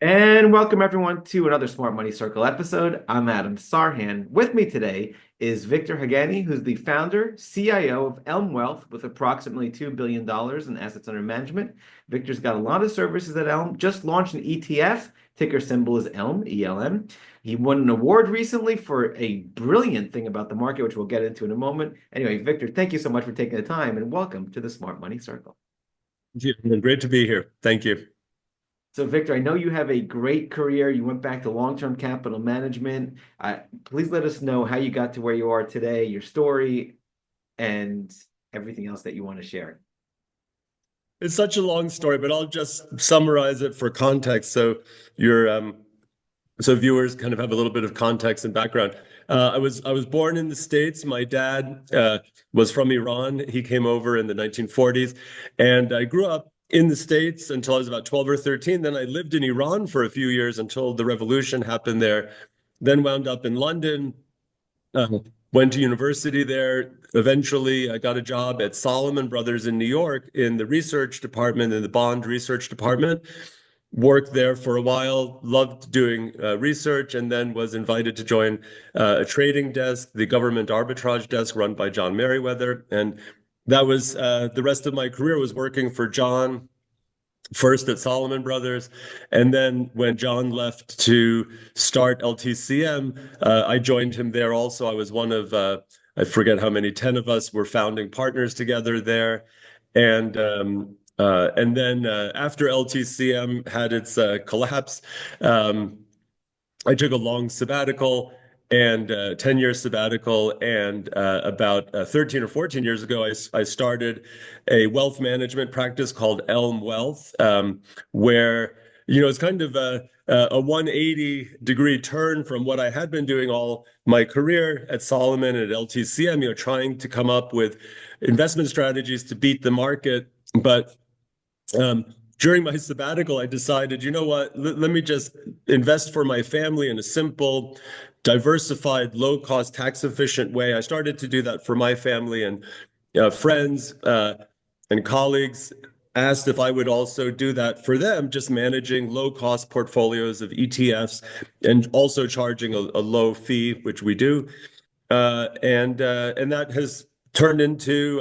And welcome everyone to another Smart Money Circle episode. I'm Adam Sarhan. With me today is Victor Haghani, who's the founder, CIO of Elm Wealth with approximately $2 billion in assets under management. Victor's got a lot of services at Elm, just launched an ETF, ticker symbol is Elm, ELM. He won an award recently for a brilliant thing about the market, which we'll get into in a moment. Anyway, Victor, thank you so much for taking the time and welcome to the Smart Money Circle. Yeah, great to be here. Thank you. So, Victor, I know you have a great career. You went back to long-term capital management. Please let us know how you got to where you are today, your story, and everything else that you want to share. It's such a long story, but I'll just summarize it for context your so viewers kind of have a little bit of context and background. I was born in the States. My dad was from Iran. He came over in the 1940s, and I grew up in the States until I was about 12 or 13. Then I lived in Iran for a few years until the revolution happened there. Then wound up in London. Uh, Went to university there. Eventually, I got a job at Salomon Brothers in New York in the research department, in the bond research department. Worked there for a while, loved doing research, and then was invited to join a trading desk, the government arbitrage desk run by John Merriweather. And that was the rest of my career was working for John first at Salomon Brothers, and then when John left to start LTCM, I joined him there also. I was one of I forget how many, 10 of us were founding partners together there. And then after LTCM had its collapse, um, I took a long sabbatical and 10-year sabbatical. And about 13 or 14 years ago, I started a wealth management practice called Elm Wealth, where, it's kind of a 180-degree turn from what I had been doing all my career at Solomon and at LTCM, trying to come up with investment strategies to beat the market. But um, during my sabbatical, I decided, you know what, let me just invest for my family in a simple, diversified, low cost, tax efficient way. I started to do that for my family, and friends and colleagues asked if I would also do that for them, just managing low cost portfolios of ETFs and also charging a low fee, which we do. And that has turned into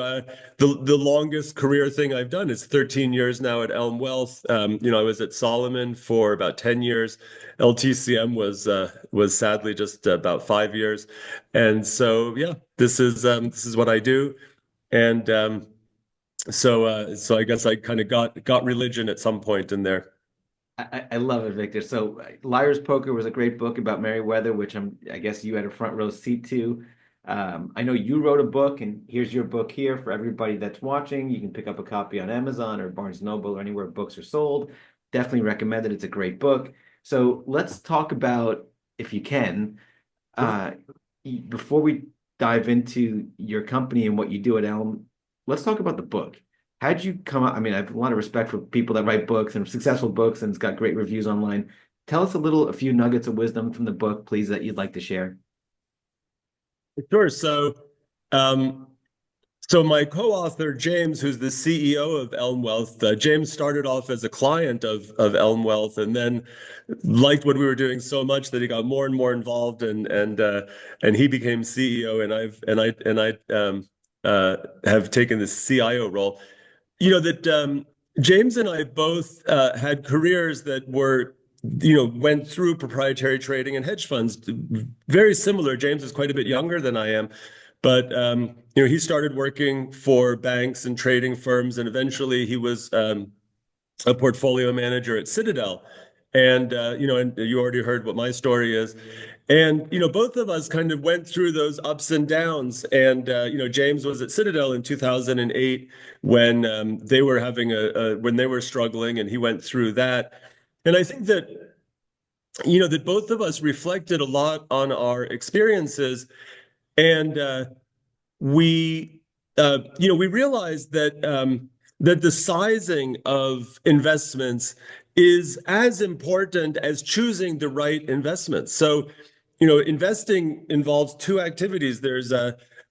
the longest career thing I've done. It's 13 years now at Elm Wealth. I was at Solomon for about 10 years. LTCM was sadly just about 5 years, and so yeah, this is what I do. And so I guess I kind of got religion at some point in there. I love it, Victor. So, Liar's Poker was a great book about Merriweather, which I guess you had a front row seat to. I know you wrote a book, and here's your book here for everybody that's watching. You can pick up a copy on Amazon or Barnes Noble or anywhere books are sold. Definitely recommend it. It's a great book. So let's talk about, if you can, uh, before we dive into your company and what you do at Elm, let's talk about the book. How'd you come up? I mean, I have a lot of respect for people that write books and successful books, and it's got great reviews online. Tell us a few nuggets of wisdom from the book, please, that you'd like to share. Sure. Um, So my co-author James, who's the CEO of Elm Wealth, James started off as a client of Elm Wealth, and then liked what we were doing so much that he got more and more involved, and he became CEO, and I have taken the CIO role. That James and I both had careers that went through proprietary trading and hedge funds, very similar. James is quite a bit younger than I am. But he started working for banks and trading firms, and eventually he was a portfolio manager at Citadel. And you already heard what my story is. And both of us kind of went through those ups and downs. And James was at Citadel in 2008 when they were when they were struggling, and he went through that. And I think that that both of us reflected a lot on our experiences, and we realized that the sizing of investments is as important as choosing the right investments. So, investing involves two activities.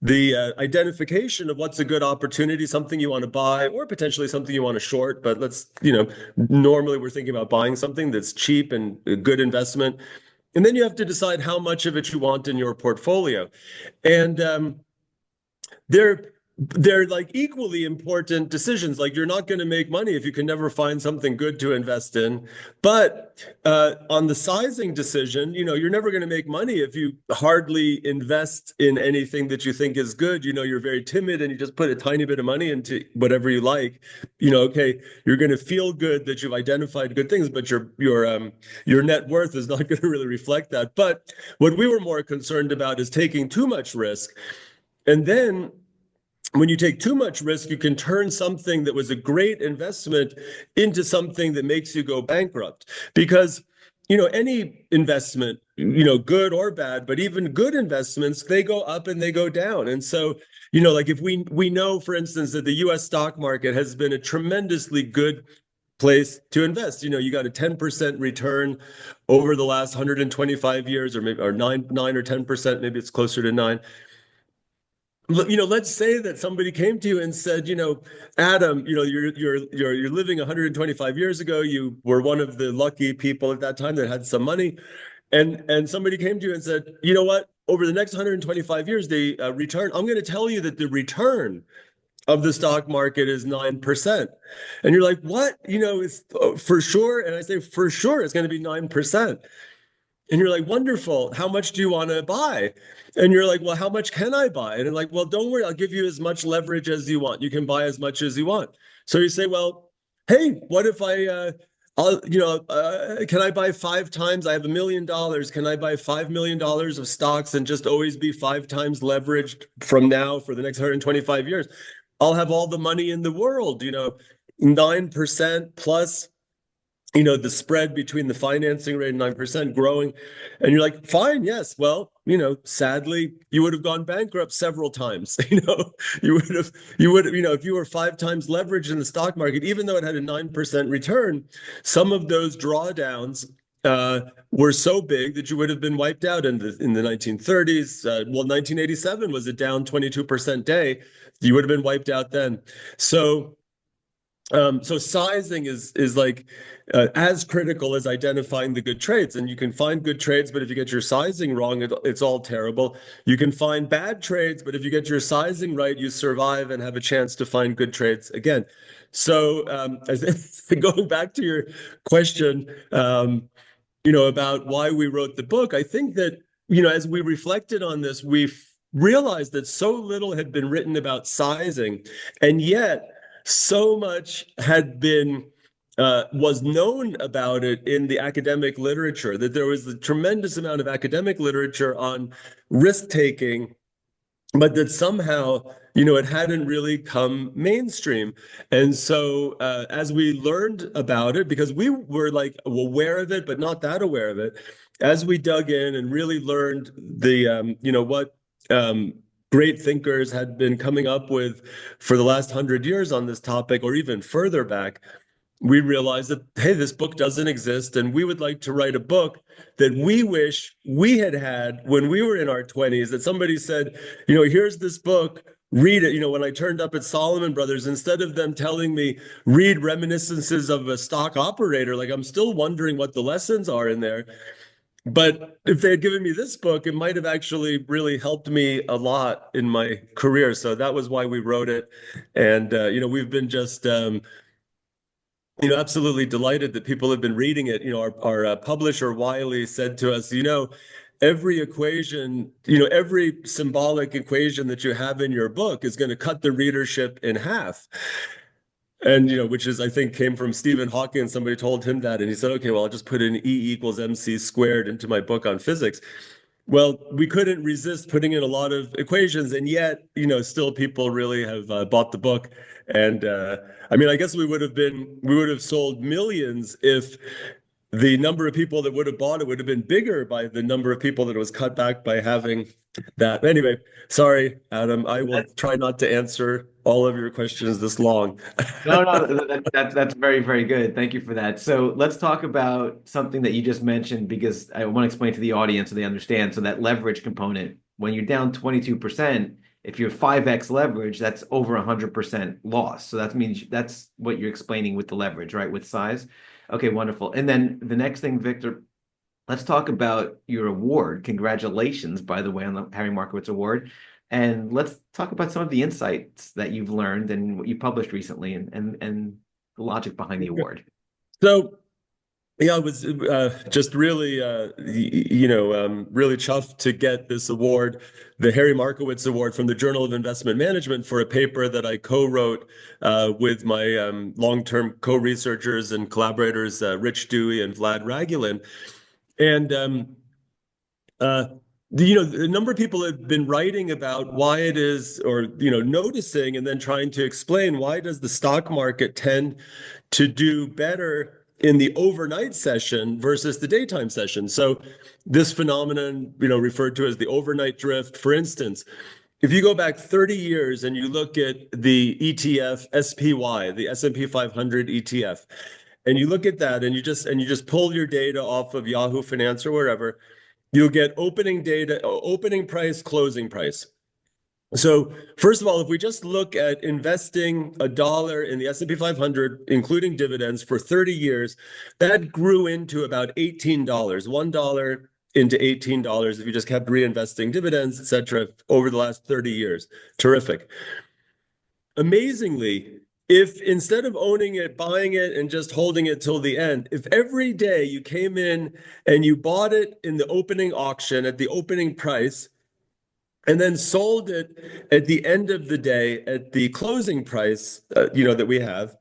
the identification of what's a good opportunity, something you want to buy, or potentially something you want to short. But normally we're thinking about buying something that's cheap and a good investment. And then you have to decide how much of it you want in your portfolio. And they're they're like equally important decisions. Like you're not going to make money if you can never find something good to invest in. But on the sizing decision, you're never going to make money if you hardly invest in anything that you think is good. You're very timid and you just put a tiny bit of money into whatever you like. Okay, you're going to feel good that you've identified good things, but your net worth is not going to really reflect that. But what we were more concerned about is taking too much risk. And then when you take too much risk, you can turn something that was a great investment into something that makes you go bankrupt. Because, any investment, good or bad, but even good investments, they go up and they go down. And so, like if we know, for instance, that the US stock market has been a tremendously good place to invest. You got a 10% return over the last 125 years, or maybe or 9 or 10%, maybe it's closer to 9. Let's say that somebody came to you and said, Adam, you're living 125 years ago. You were one of the lucky people at that time that had some money, and somebody came to you and said, you know what? Over the next 125 years, the return. I'm going to tell you that the return of the stock market is 9%, and you're like, what? It's for sure. And I say, for sure, it's going to be 9%. And you're like, wonderful. How much do you want to buy? And you're like, well, how much can I buy? And they're like, well, don't worry. I'll give you as much leverage as you want. You can buy as much as you want. So you say, well, hey, what if can I buy 5 times? I have $1 million. Can I buy $5 million of stocks and just always be 5 times leveraged from now for the next 125 years? I'll have all the money in the world, 9% plus the spread between the financing rate and 9% growing. And you're like, fine, yes. Well, sadly, you would have gone bankrupt several times. If you were 5 times leveraged in the stock market, even though it had a 9% return, some of those drawdowns were so big that you would have been wiped out in the 1930s. 1987 was a down 22% day. You would have been wiped out then. So sizing is like as critical as identifying the good trades. And you can find good trades, but if you get your sizing wrong, it's all terrible. You can find bad trades, but if you get your sizing right, you survive and have a chance to find good trades again. So going back to your question, about why we wrote the book, I think that, as we reflected on this, we realized that so little had been written about sizing, and yet so much had been was known about it in the academic literature, that there was a tremendous amount of academic literature on risk taking, but that somehow it hadn't really come mainstream. And so as we learned about it, because we were like aware of it but not that aware of it, as we dug in and really learned the what great thinkers had been coming up with for the last 100 years on this topic, or even further back, we realized that, hey, this book doesn't exist, and we would like to write a book that we wish we had when we were in our 20s, that somebody said, here's this book, read it. When I turned up at Salomon Brothers, instead of them telling me, read Reminiscences of a Stock Operator, like I'm still wondering what the lessons are in there. But if they had given me this book, it might have actually really helped me a lot in my career. So that was why we wrote it. And, we've been just, absolutely delighted that people have been reading it. Our publisher, Wiley, said to us, every equation, every symbolic equation that you have in your book is going to cut the readership in half. And, which is, I think, came from Stephen Hawking, and somebody told him that. And he said, okay, well, I'll just put in E = mc squared into my book on physics. Well, we couldn't resist putting in a lot of equations, and yet, still people really have bought the book. And I guess we would have sold millions if the number of people that would have bought it would have been bigger by the number of people that it was cut back by having that. Anyway, sorry, Adam. I will try not to answer all of your questions this long. No, that's very, very good. Thank you for that. So let's talk about something that you just mentioned, because I want to explain to the audience so they understand. So that leverage component, when you're down 22%, If you're 5x leverage, that's over 100% loss. So that means that's what you're explaining with the leverage, right? With size. Okay, wonderful. And then the next thing, Victor, let's talk about your award. Congratulations, by the way, on the Harry Markowitz Award. And let's talk about some of the insights that you've learned and what you published recently and the logic behind the award. So, yeah, I was just really, really chuffed to get this award, the Harry Markowitz Award from the Journal of Investment Management for a paper that I co-wrote with my long-term co-researchers and collaborators, Rich Dewey and Vlad Ragulin. And uh, the number of people have been writing about why it is, or noticing and then trying to explain why does the stock market tend to do better in the overnight session versus the daytime session. So this phenomenon, referred to as the overnight drift, for instance, if you go back 30 years and you look at the ETF SPY, the S&P 500 ETF, and you look at that and you just pull your data off of Yahoo Finance or wherever, you'll get opening data, opening price, closing price. So first of all, if we just look at investing a dollar in the S&P 500, including dividends for 30 years, that grew into about $18, $1 into $18 if you just kept reinvesting dividends, et cetera, over the last 30 years. Terrific. Amazingly, if instead of owning it, buying it, and just holding it till the end, if every day you came in and you bought it in the opening auction at the opening price, and then sold it at the end of the day at the closing price, that we have,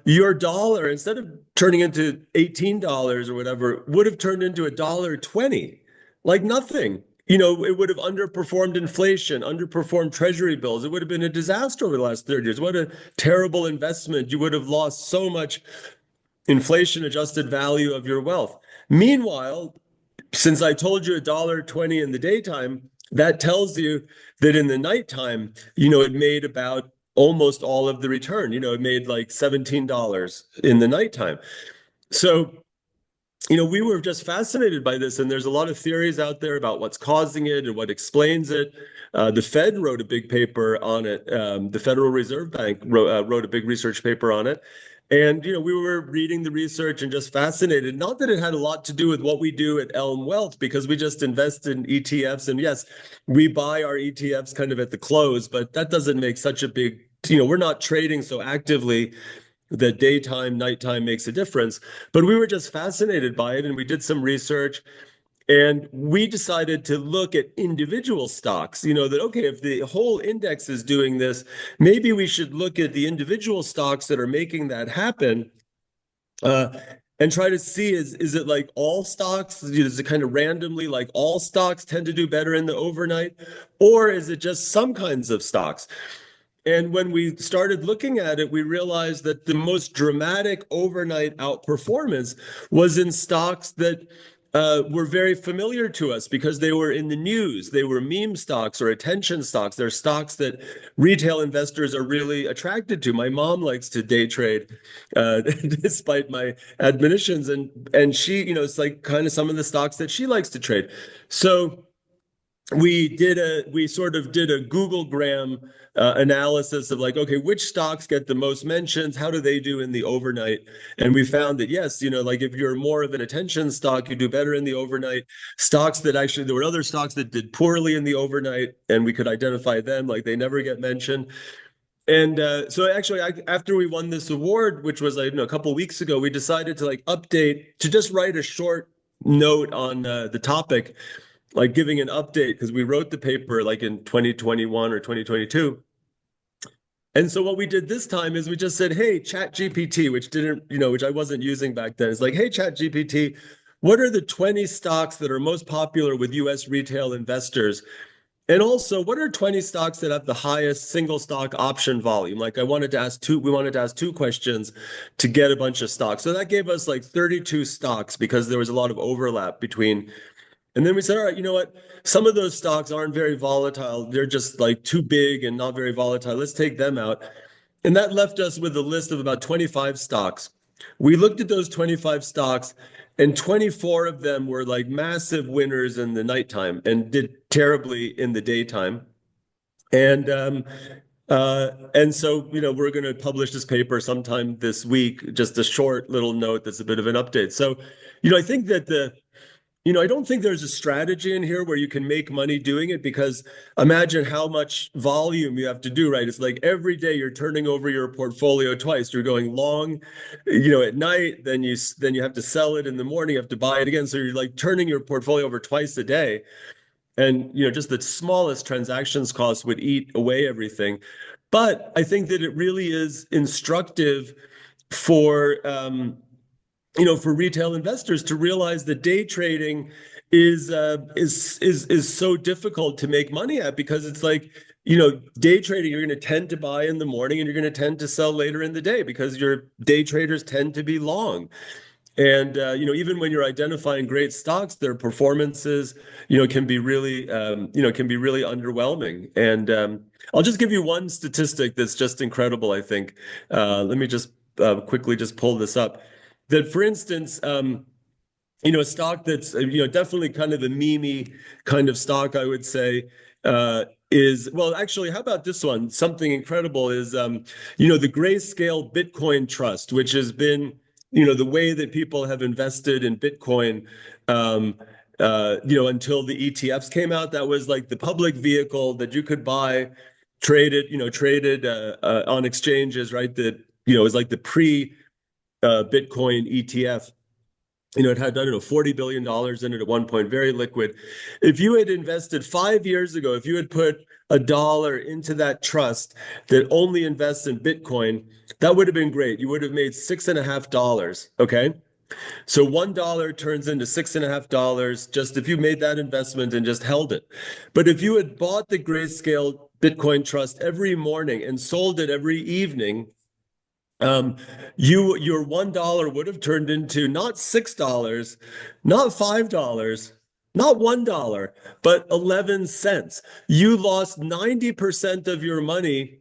your dollar, instead of turning into $18 or whatever, would have turned into $1.20, like nothing. It would have underperformed inflation, underperformed treasury bills. It would have been a disaster over the last 30 years. What a terrible investment. You would have lost so much inflation adjusted value of your wealth. Meanwhile, since I told you $1.20 in the daytime, that tells you that in the nighttime, it made about almost all of the return. It made like $17 in the nighttime. So, we were just fascinated by this, and there's a lot of theories out there about what's causing it and what explains it. The Fed wrote a big paper on it. The Federal Reserve Bank wrote a big research paper on it. And, we were reading the research and just fascinated. Not that it had a lot to do with what we do at Elm Wealth, because we just invest in ETFs. And yes, we buy our ETFs kind of at the close, but that doesn't make such a big, we're not trading so actively that daytime, nighttime makes a difference. But we were just fascinated by it, and we did some research. And we decided to look at individual stocks, that, okay, if the whole index is doing this, maybe we should look at the individual stocks that are making that happen, and try to see, is it like all stocks? Is it kind of randomly like all stocks tend to do better in the overnight? Or is it just some kinds of stocks? And when we started looking at it, we realized that the most dramatic overnight outperformance was in stocks that were very familiar to us because they were in the news. They were meme stocks or attention stocks. They're stocks that retail investors are really attracted to. My mom likes to day trade, despite my admonitions, and she, it's like kind of some of the stocks that she likes to trade. So we sort of did a Googlegram analysis of like, okay, which stocks get the most mentions? How do they do in the overnight? And we found that yes, like if you're more of an attention stock, you do better in the overnight. Stocks that actually, there were other stocks that did poorly in the overnight, and we could identify them, like they never get mentioned. And so actually, after we won this award, which was like a couple of weeks ago, we decided to like update, to just write a short note on the topic, like giving an update, because we wrote the paper like in 2021 or 2022. And so what we did this time is we just said, hey, Chat GPT, which I wasn't using back then. It's like, hey, Chat GPT, what are the 20 stocks that are most popular with US retail investors? And also, what are 20 stocks that have the highest single stock option volume? Like we wanted to ask two questions to get a bunch of stocks. So that gave us like 32 stocks because there was a lot of overlap between. And then we said, all right, you know what? Some of those stocks aren't very volatile. They're just like too big and not very volatile. Let's take them out. And that left us with a list of about 25 stocks. We looked at those 25 stocks, and 24 of them were like massive winners in the nighttime and did terribly in the daytime. And and so, we're going to publish this paper sometime this week, just a short little note that's a bit of an update. So, I think that I don't think there's a strategy in here where you can make money doing it, because imagine how much volume you have to do, right? It's like every day you're turning over your portfolio twice. You're going long, at night, then you have to sell it in the morning, you have to buy it again. So you're like turning your portfolio over twice a day. And just the smallest transactions cost would eat away everything. But I think that it really is instructive for for retail investors to realize that day trading is so difficult to make money at, because it's like, day trading, you're going to tend to buy in the morning and you're going to tend to sell later in the day, because your day traders tend to be long. And even when you're identifying great stocks, their performances, can be really, underwhelming. And I'll just give you one statistic that's just incredible, I think. Let me just quickly just pull this up. That, for instance, a stock that's definitely kind of the meme kind of stock, I would say, is, well, actually, how about this one? Something incredible is the Grayscale Bitcoin Trust, which has been the way that people have invested in Bitcoin, until the ETFs came out. That was like the public vehicle that you could buy, traded on exchanges, right? That it was like the pre Bitcoin ETF. It had, I don't know, $40 billion in it at one point, very liquid. If you had invested 5 years ago, if you had put $1 into that trust that only invests in Bitcoin, that would have been great. You would have made $6.50. Okay. So $1 turns into $6.50, just if you made that investment and just held it. But if you had bought the Grayscale Bitcoin Trust every morning and sold it every evening, your $1 would have turned into not $6, not $5, not $1, but 11 cents. You lost 90% of your money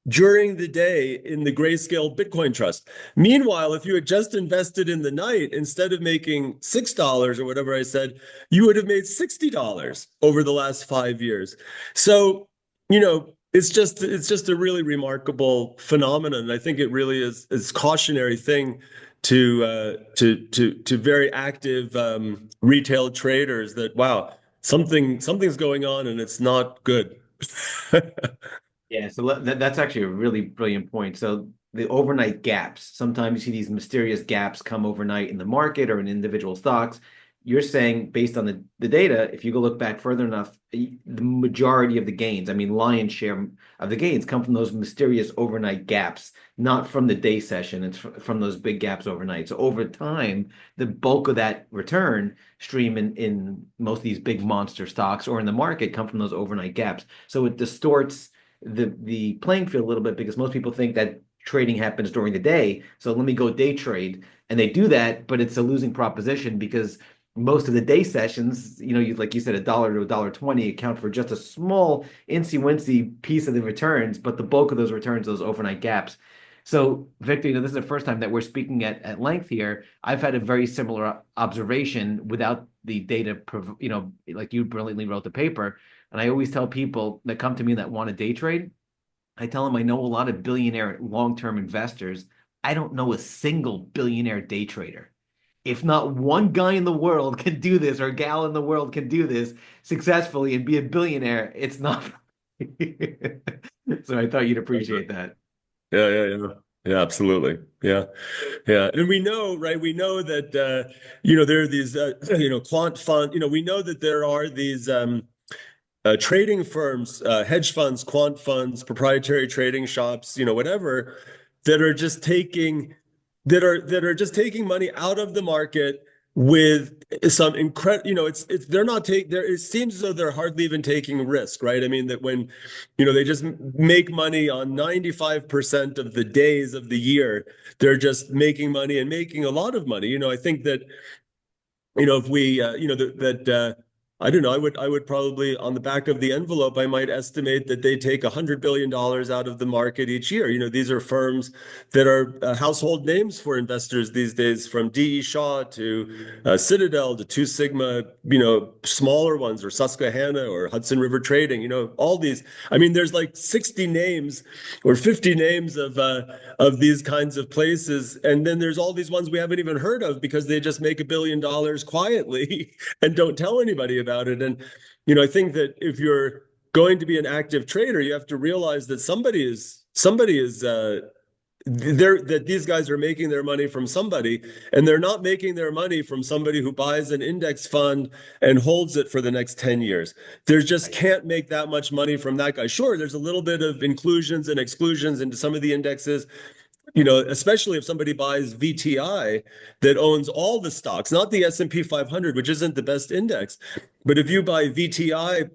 during the day in the Grayscale Bitcoin Trust. Meanwhile, if you had just invested in the night, instead of making $6 or whatever I said, you would have made $60 over the last 5 years. So, it's just a really remarkable phenomenon. And I think it really is cautionary thing to very active retail traders, that wow, something's going on and it's not good. Yeah, so that's actually a really brilliant point. So the overnight gaps, sometimes you see these mysterious gaps come overnight in the market or in individual stocks. You're saying based on the data, if you go look back further enough, the majority of the gains, I mean, lion's share of the gains come from those mysterious overnight gaps, not from the day session. It's from those big gaps overnight. So over time, the bulk of that return stream in most of these big monster stocks or in the market come from those overnight gaps. So it distorts the playing field a little bit, because most people think that trading happens during the day. So let me go day trade. And they do that, but it's a losing proposition, because most of the day sessions, like you said, $1 to $1.20 account for just a small incy-wincy piece of the returns, but the bulk of those returns, those overnight gaps. So, Victor, this is the first time that we're speaking at length here. I've had a very similar observation without the data, like you brilliantly wrote the paper. And I always tell people that come to me that want to day trade, I tell them I know a lot of billionaire long-term investors. I don't know a single billionaire day trader. If not one guy in the world can do this or gal in the world can do this successfully and be a billionaire, it's not. So I thought you'd appreciate that. Yeah. Yeah, absolutely. Yeah. Yeah. And we know, right? We know that, there are these, quant fund, we know that there are these, trading firms, hedge funds, quant funds, proprietary trading shops, whatever, that are just taking just taking money out of the market with some incredible, it's they're not take there. It seems as though they're hardly even taking risk, right? I mean, that when, they just make money on 95% of the days of the year, they're just making money and making a lot of money. I think that, if we, that I don't know. I would probably, on the back of the envelope, I might estimate that they take $100 billion out of the market each year. These are firms that are household names for investors these days, from D.E. Shaw to Citadel to Two Sigma, smaller ones, or Susquehanna or Hudson River Trading, all these. I mean, there's like 60 names or 50 names of these kinds of places. And then there's all these ones we haven't even heard of because they just make $1 billion quietly and don't tell anybody about it. And I think that if you're going to be an active trader, you have to realize that somebody is that these guys are making their money from somebody, and they're not making their money from somebody who buys an index fund and holds it for the next 10 years. There's just can't make that much money from that guy. Sure, there's a little bit of inclusions and exclusions into some of the indexes, especially if somebody buys VTI that owns all the stocks, not the S&P 500, which isn't the best index. But if you buy VTI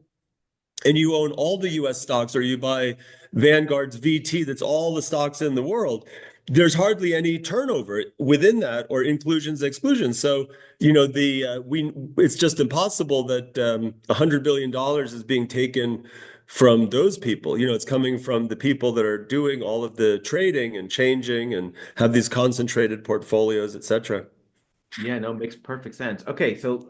and you own all the US stocks, or you buy Vanguard's VT, that's all the stocks in the world, there's hardly any turnover within that, or inclusions, exclusions. So, it's just impossible that $100 billion is being taken from those people. It's coming from the people that are doing all of the trading and changing and have these concentrated portfolios, et cetera. Yeah, no, makes perfect sense. Okay, so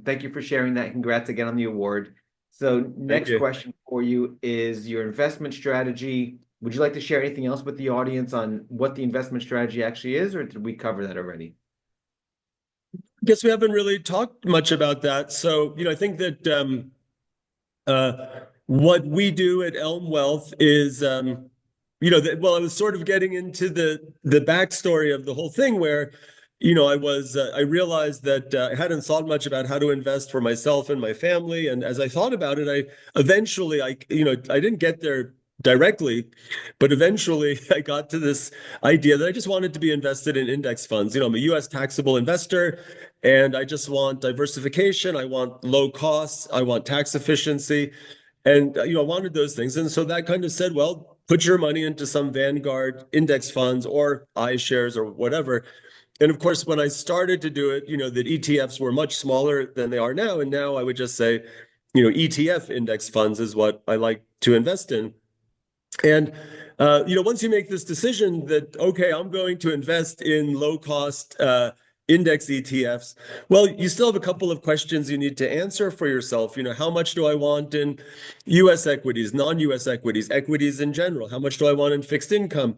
thank you for sharing that. Congrats again on the award. So Thank next you. question for you is your investment strategy. Would you like to share anything else with the audience on what the investment strategy actually is, or did we cover that already? I guess we haven't really talked much about that. So, I think that what we do at Elm Wealth is, well, I was sort of getting into the backstory of the whole thing, where, I realized that I hadn't thought much about how to invest for myself and my family. And as I thought about it, I didn't get there directly, but eventually I got to this idea that I just wanted to be invested in index funds. I'm a US taxable investor, and I just want diversification. I want low costs. I want tax efficiency. And, I wanted those things. And so that kind of said, well, put your money into some Vanguard index funds or iShares or whatever. And of course, when I started to do it, the ETFs were much smaller than they are now. And now I would just say, ETF index funds is what I like to invest in. And once you make this decision that, okay, I'm going to invest in low cost index ETFs, well, you still have a couple of questions you need to answer for yourself. How much do I want in US equities, non-US equities, equities in general? How much do I want in fixed income?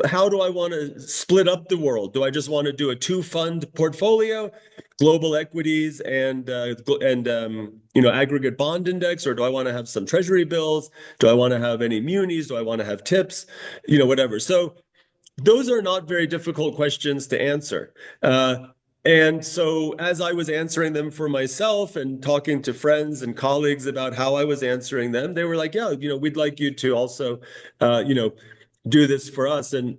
How do I want to split up the world? Do I just want to do a two-fund portfolio, global equities and aggregate bond index, or do I want to have some treasury bills? Do I want to have any munis? Do I want to have tips? Whatever. So those are not very difficult questions to answer. And so as I was answering them for myself and talking to friends and colleagues about how I was answering them, they were like, yeah, we'd like you to also, do this for us. And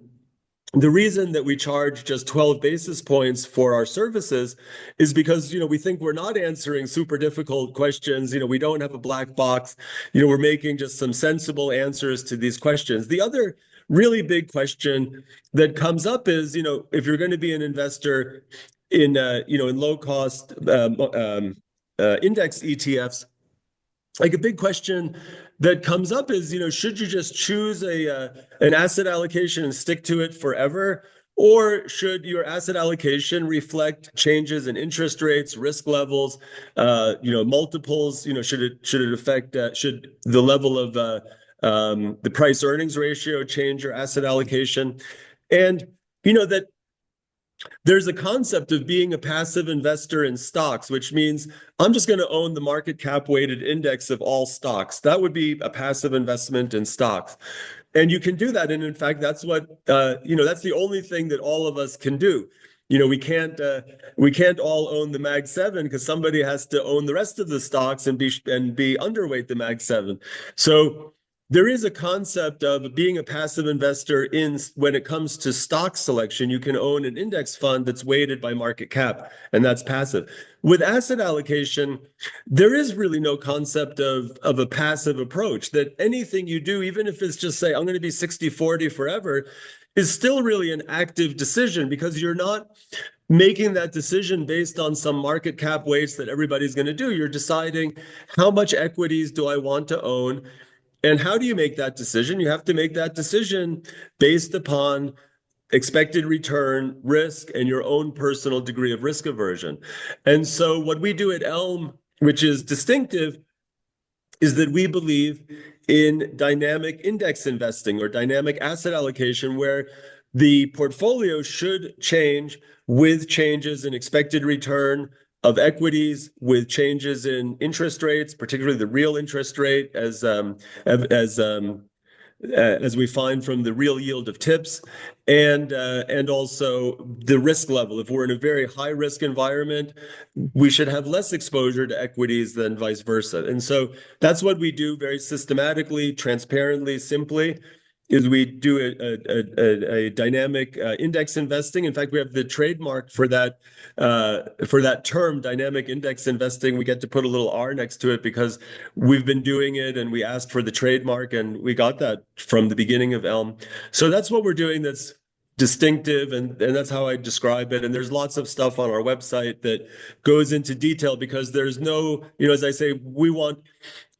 the reason that we charge just 12 basis points for our services is because, we think we're not answering super difficult questions. We don't have a black box. We're making just some sensible answers to these questions. The other really big question that comes up is, if you're going to be an investor in low cost index ETFs, like a big question that comes up is, should you just choose an asset allocation and stick to it forever? Or should your asset allocation reflect changes in interest rates, risk levels, multiples? Should the level of the price earnings ratio change your asset allocation? And that there's a concept of being a passive investor in stocks, which means I'm just going to own the market cap weighted index of all stocks. That would be a passive investment in stocks. And you can do that. And in fact, that's what, that's the only thing that all of us can do. We can't all own the Mag 7 because somebody has to own the rest of the stocks and be underweight the Mag 7. So there is a concept of being a passive investor when it comes to stock selection. You can own an index fund that's weighted by market cap, and that's passive. With asset allocation, there is really no concept of a passive approach, that anything you do, even if it's just say, I'm going to be 60-40 forever, is still really an active decision, because you're not making that decision based on some market cap weights that everybody's going to do. You're deciding how much equities do I want to own? And how do you make that decision? You have to make that decision based upon expected return, risk, and your own personal degree of risk aversion. And so, what we do at Elm, which is distinctive, is that we believe in dynamic index investing or dynamic asset allocation, where the portfolio should change with changes in expected return of equities, with changes in interest rates, particularly the real interest rate, as we find from the real yield of tips, and also the risk level. If we're in a very high risk environment, we should have less exposure to equities than vice versa. And so that's what we do very systematically, transparently, simply. Is we do a dynamic index investing. In fact, we have the trademark for that term, dynamic index investing. We get to put a little R next to it because we've been doing it, and we asked for the trademark, and we got that from the beginning of Elm. So that's what we're doing. That's distinctive, and that's how I describe it. And there's lots of stuff on our website that goes into detail because there's no, as I say, we want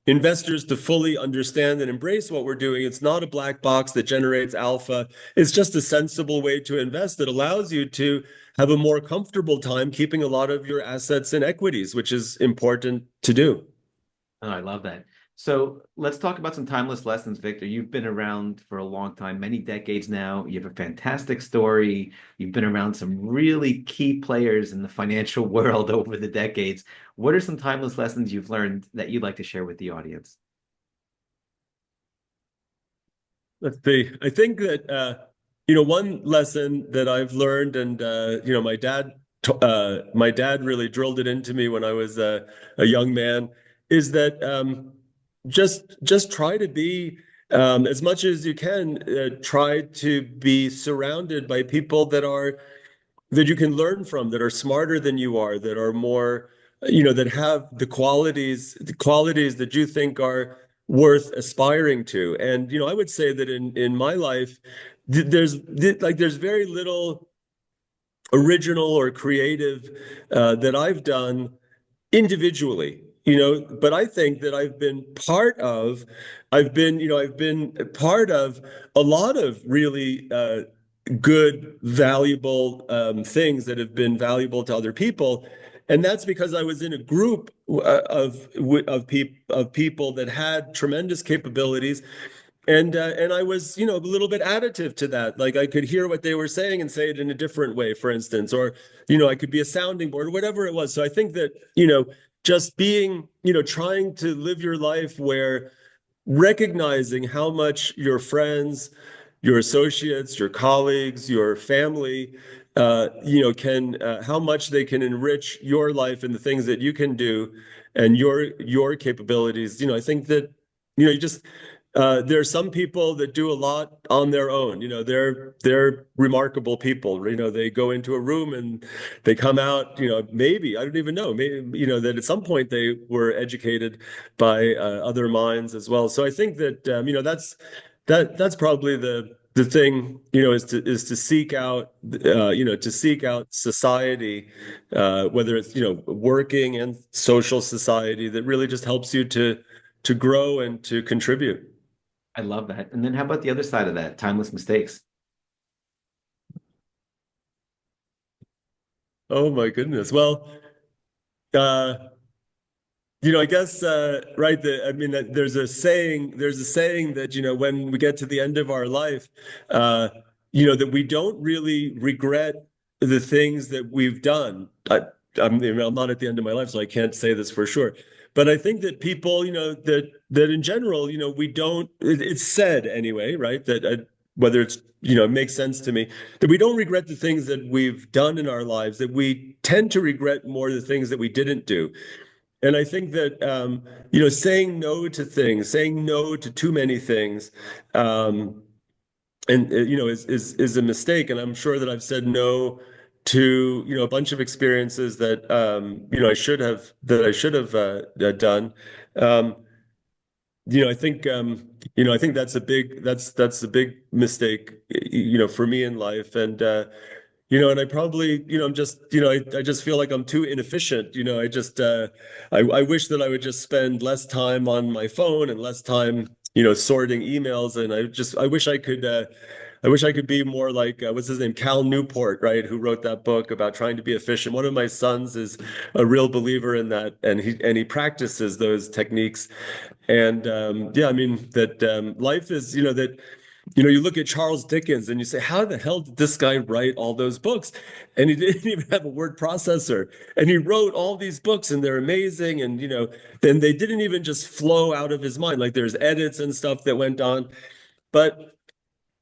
investors to fully understand and embrace what we're doing. It's not a black box that generates alpha. It's just a sensible way to invest that allows you to have a more comfortable time keeping a lot of your assets in equities, which is important to do. Oh, I love that. So let's talk about some timeless lessons, Victor. You've been around for a long time, many decades now. You have a fantastic story. You've been around some really key players in the financial world over the decades. What are some timeless lessons you've learned that you'd like to share with the audience? Let's see. I think that one lesson that I've learned, and my dad really drilled it into me when I was a young man, is that just try to be as much as you can. Try to be surrounded by people that you can learn from, that are smarter than you are, that are more, that have the qualities that you think are worth aspiring to. And I would say that in my life, there's very little original or creative that I've done individually, but I think that I've been part of a lot of really good, valuable things that have been valuable to other people. And that's because I was in a group of people that had tremendous capabilities, and I was, a little bit additive to that. Like I could hear what they were saying and say it in a different way, for instance, or I could be a sounding board or whatever it was. So I think that just being, trying to live your life where recognizing how much your friends, your associates, your colleagues, your family, can how much they can enrich your life and the things that you can do and your capabilities. I think that you just there are some people that do a lot on their own. They're remarkable people. They go into a room and they come out. Maybe I don't even know. Maybe that at some point they were educated by other minds as well. So I think that that's probably the thing. Is to seek out society, whether it's working and social society that really just helps you to grow and to contribute. I love that. And then how about the other side of that, timeless mistakes? Oh my goodness. Well, uh, I guess right. I mean, there's a saying that when we get to the end of our life, that we don't really regret the things that we've done. I'm not at the end of my life, so I can't say this for sure. But I think that people, that in general, we don't. It's said anyway, right? That whether it's it makes sense to me that we don't regret the things that we've done in our lives. That we tend to regret more the things that we didn't do. And I think that saying no to things, saying no to too many things, and is a mistake. And I'm sure that I've said no to a bunch of experiences that I should have done. Um, I think that's a big mistake for me in life. And and I probably, I'm just, I just feel like I'm too inefficient. I just, I wish that I would just spend less time on my phone and less time, sorting emails. And I wish I could be more like, what's his name? Cal Newport, right? Who wrote that book about trying to be efficient. One of my sons is a real believer in that, and he practices those techniques. And yeah, I mean that life is, that you look at Charles Dickens and you say, how the hell did this guy write all those books? And he didn't even have a word processor. And he wrote all these books and they're amazing. And, then they didn't even just flow out of his mind. Like there's edits and stuff that went on. But,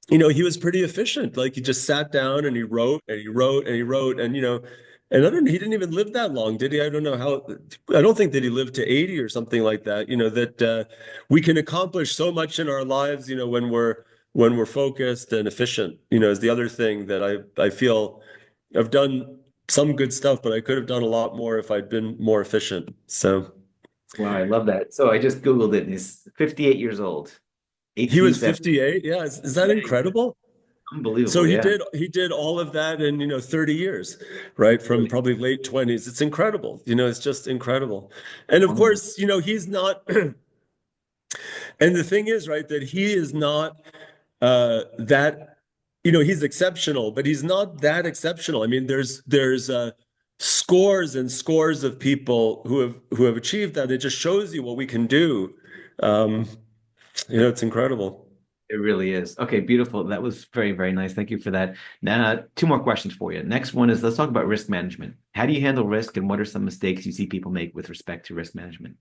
he was pretty efficient. Like he just sat down and he wrote and he wrote and he wrote. And, and he didn't even live that long, did he? I don't know how, I don't think that he lived to 80 or something like that, that we can accomplish so much in our lives, when we're focused and efficient, is the other thing that I feel I've done some good stuff, but I could have done a lot more if I'd been more efficient. So Wow, I love that. So I just Googled it and he's 58 years old, he was 1870. 58. Yeah, is that Yeah, incredible? So unbelievable. he Yeah. did all of that in 30 years, right? From Really probably late 20s. It's incredible. It's just incredible. And of unbelievable. course, he's not and the thing is, right, that he is not that he's exceptional, but he's not that exceptional. I mean, there's scores and scores of people who have achieved that. It just shows you what we can do. Um, it's incredible. It really is. Okay, beautiful. That was very, very nice. Thank you for that. Now, two more questions for you. Next one is let's talk about risk management. How do you handle risk and what are some mistakes you see people make with respect to risk management?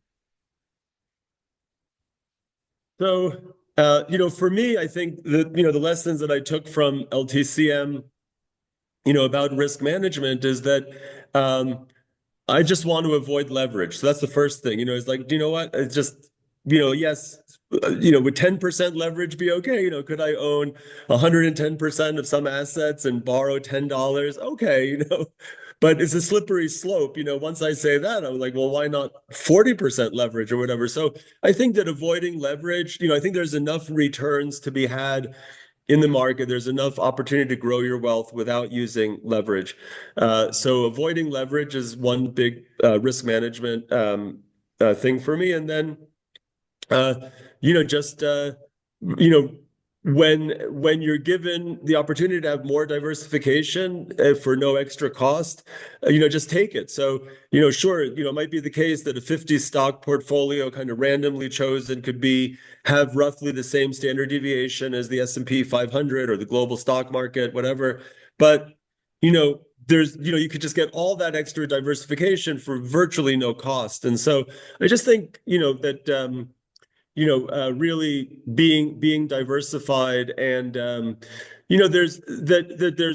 So, for me, I think that, the lessons that I took from LTCM, about risk management is that I just want to avoid leverage. So that's the first thing, it's like, do you know what? It's just, yes, would 10% leverage be okay? Could I own 110% of some assets and borrow $10? Okay, but it's a slippery slope. Once I say that, I'm like, well, why not 40% leverage or whatever? So I think that avoiding leverage, I think there's enough returns to be had in the market. There's enough opportunity to grow your wealth without using leverage. So avoiding leverage is one big risk management thing for me. And then, uh, just you know, when you're given the opportunity to have more diversification for no extra cost, just take it. So, sure, it might be the case that a 50 stock portfolio kind of randomly chosen could have roughly the same standard deviation as the S&P 500 or the global stock market, whatever. But, you could just get all that extra diversification for virtually no cost. And so I just think, that really being diversified, and there's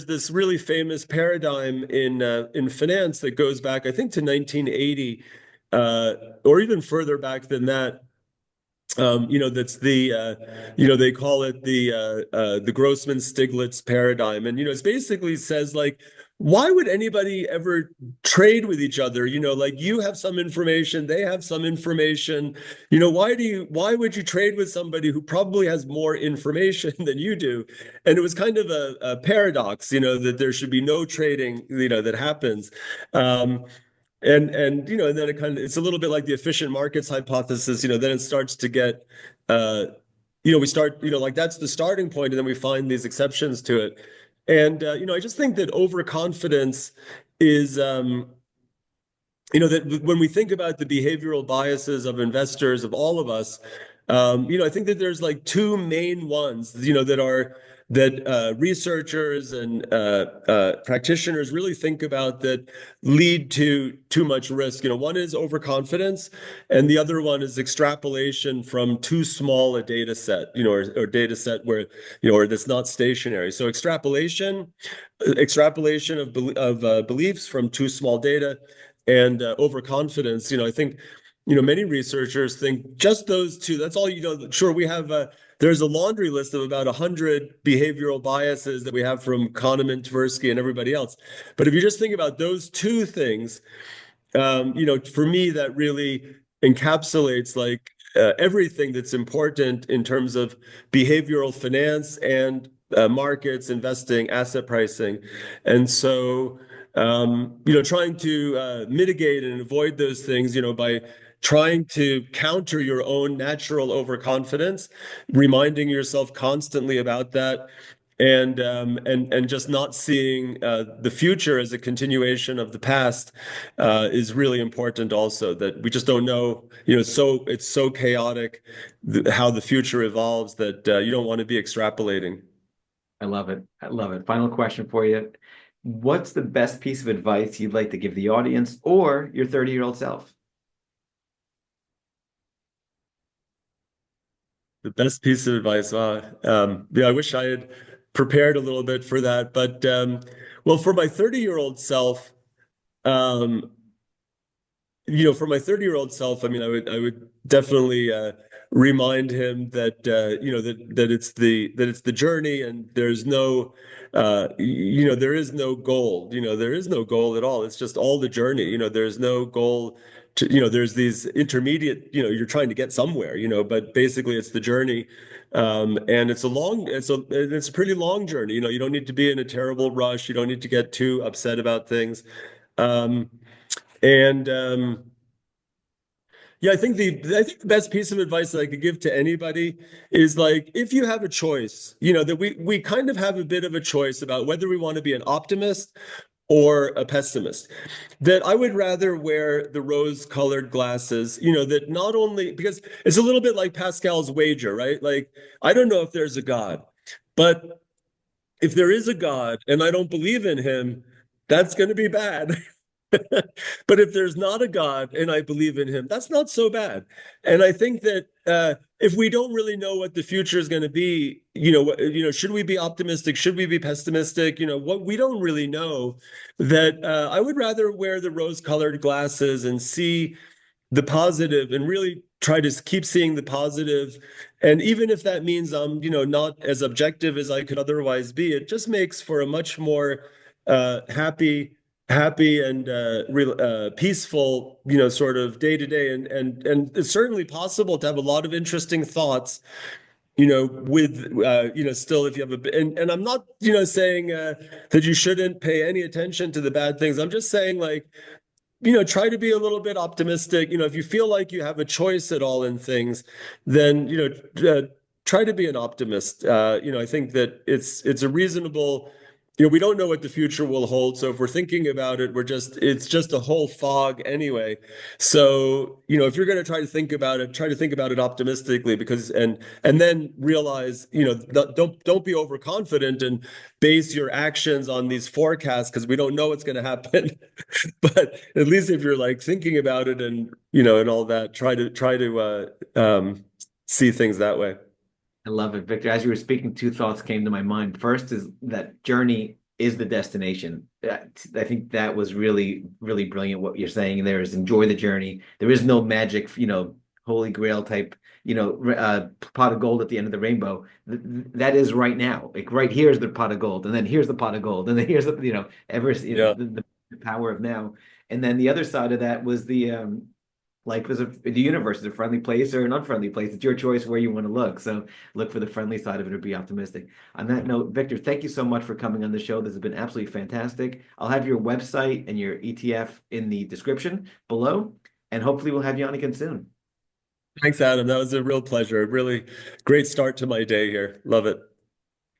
this really famous paradigm in finance that goes back, I think, to 1980, or even further back than that. That's they call it the Grossman-Stiglitz paradigm. And, it basically says, like, why would anybody ever trade with each other? Like, you have some information, they have some information. Why would you trade with somebody who probably has more information than you do? And it was kind of a paradox, that there should be no trading, that happens. And then it's a little bit like the efficient markets hypothesis. Then it starts to get we start, like, that's the starting point, and then we find these exceptions to it. And I just think that overconfidence is that when we think about the behavioral biases of investors, of all of us, I think that there's like two main ones, that researchers and practitioners really think about, that lead to too much risk. One is overconfidence, and the other one is extrapolation from too small a data set, or data set where, or that's not stationary. So extrapolation of beliefs from too small data, and overconfidence. I think, many researchers think just those two, that's all. Sure, we have there's a laundry list of about 100 behavioral biases that we have from Kahneman, Tversky, and everybody else. But if you just think about those two things, for me, that really encapsulates, like, everything that's important in terms of behavioral finance and markets, investing, asset pricing. And so, trying to mitigate and avoid those things, by trying to counter your own natural overconfidence, reminding yourself constantly about that, and just not seeing the future as a continuation of the past is really important. Also, that we just don't know. So it's so chaotic how the future evolves that you don't want to be extrapolating. I love it. I love it. Final question for you. What's the best piece of advice you'd like to give the audience or your 30-year-old self? The best piece of advice. Yeah, I wish I had prepared a little bit for that, but well, for my 30-year-old self. Um, for my 30-year-old self, I mean, I would definitely remind him that that it's the journey, and there is no goal. There is no goal at all. It's just all the journey. There's no goal to, there's these intermediate, you're trying to get somewhere, but basically it's the journey. And it's a pretty long journey. You don't need to be in a terrible rush. You don't need to get too upset about things. Um, and Yeah, I think the best piece of advice that I could give to anybody is, like, if you have a choice, that we kind of have a bit of a choice about whether we want to be an optimist or a pessimist. That I would rather wear the rose-colored glasses, that not only because it's a little bit like Pascal's wager, right? Like, I don't know if there's a God, but if there is a God and I don't believe in him, that's going to be bad. But if there's not a God and I believe in him, that's not so bad. And I think that if we don't really know what the future is going to be, should we be optimistic? Should we be pessimistic? What we don't really know. That I would rather wear the rose-colored glasses and see the positive and really try to keep seeing the positive. And even if that means I'm, not as objective as I could otherwise be, it just makes for a much more happy and peaceful, sort of day to day. And it's certainly possible to have a lot of interesting thoughts, with still, if you have and I'm not, saying that you shouldn't pay any attention to the bad things. I'm just saying, like, try to be a little bit optimistic. If you feel like you have a choice at all in things, then, try to be an optimist. I think that it's a reasonable, we don't know what the future will hold. So if we're thinking about it, it's just a whole fog anyway. So, if you're going to try to think about it, try to think about it optimistically, because, and then realize, don't be overconfident and base your actions on these forecasts, because we don't know what's going to happen. But at least if you're, like, thinking about it, and and all that, try to see things that way. I love it, Victor. As you were speaking, two thoughts came to my mind. First is that journey is the destination. I think that was really, really brilliant. What you're saying there is enjoy the journey. There is no magic, holy grail type, pot of gold at the end of the rainbow. That is right now. Like, right here is the pot of gold, and then here's the pot of gold, and then here's the, Yeah. the power of now. And then the other side of that was like, the universe is a friendly place or an unfriendly place. It's your choice where you want to look. So look for the friendly side of it or be optimistic. On that note, Victor, thank you so much for coming on the show. This has been absolutely fantastic. I'll have your website and your ETF in the description below, and hopefully we'll have you on again soon. Thanks, Adam. That was a real pleasure. A really great start to my day here. Love it.